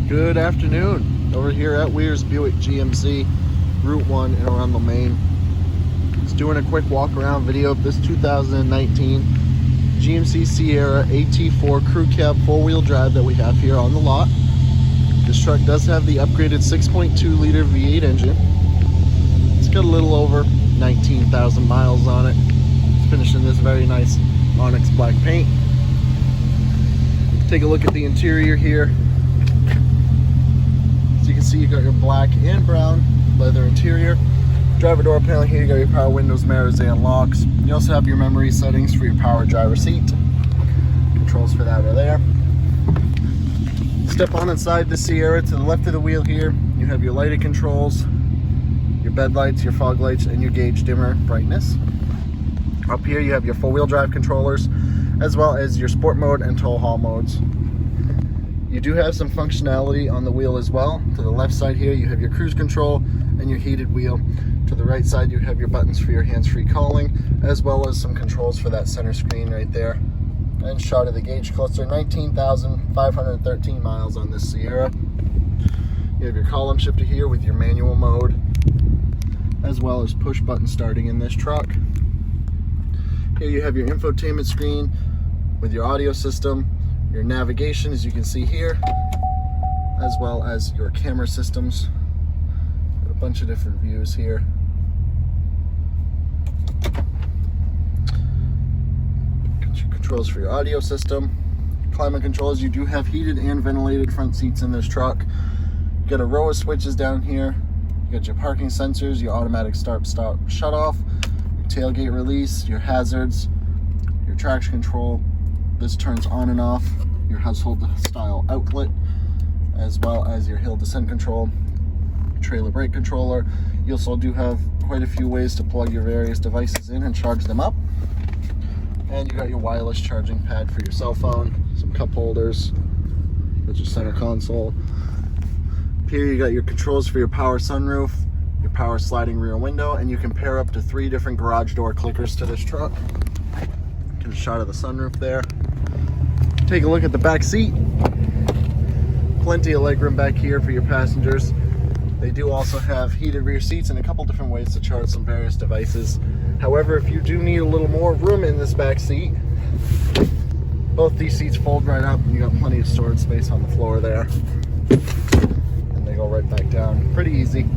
Good afternoon. Over here at Weir's Buick GMC, Route 1 in Arundel, Maine. Just doing a quick walk around video of this 2019 Gmc Sierra AT4 crew cab 4-wheel drive that we have here on the lot. This truck does have the upgraded 6.2 liter V8 engine. It's got a little over 19,000 miles on it. It's finished in this very nice Onyx black paint. Take a look at the interior here. As you can see, you got your black and brown leather interior. Driver door panel here, you got your power windows, mirrors, and locks. You also have your memory settings for your power driver seat. Controls for that are there. Step on inside the Sierra. To the left of the wheel here, you have your lighting controls, your bed lights, your fog lights, and your gauge dimmer brightness. Up here you have your 4-wheel drive controllers, as well as your sport mode and tow haul modes. You do have some functionality on the wheel as well. To the left side here, you have your cruise control and your heated wheel. To the right side, you have your buttons for your hands-free calling, as well as some controls for that center screen right there. And shot of the gauge cluster, 19,513 miles on this Sierra. You have your column shifter here with your manual mode, as well as push button starting in this truck. Here you have your infotainment screen with your audio system, your navigation, as you can see here, as well as your camera systems. Got a bunch of different views here. Controls for your audio system. Climate controls. You do have heated and ventilated front seats in this truck. You got a row of switches down here. You got your parking sensors, your automatic start, stop, shut off, your tailgate release, your hazards, your traction control. This turns on and off your household style outlet, as well as your hill descent control, your trailer brake controller. You also do have quite a few ways to plug your various devices in and charge them up. And you got your wireless charging pad for your cell phone, some cup holders, that's your center console. Here you got your controls for your power sunroof, your power sliding rear window, and you can pair up to 3 different garage door clickers to this truck. Get a shot of the sunroof there. Take a look at the back seat. Plenty of legroom back here for your passengers. They do also have heated rear seats and a couple different ways to charge some various devices. However, if you do need a little more room in this back seat, both these seats fold right up and you got plenty of storage space on the floor there. And they go right back down. Pretty easy.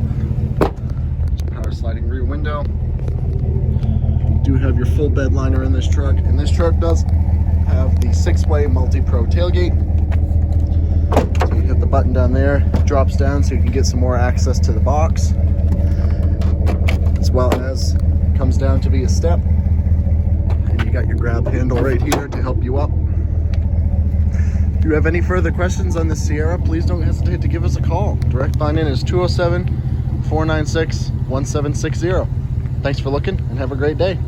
Power sliding rear window. You do have your full bed liner in this truck, and this truck does have the 6-way multi-pro tailgate. So you hit the button down there, it drops down so you can get some more access to the box, as well as comes down to be a step, and you got your grab handle right here to help you up. If you have any further questions on the Sierra, please don't hesitate to give us a call. Direct line in is 207-496-1760. Thanks for looking and have a great day.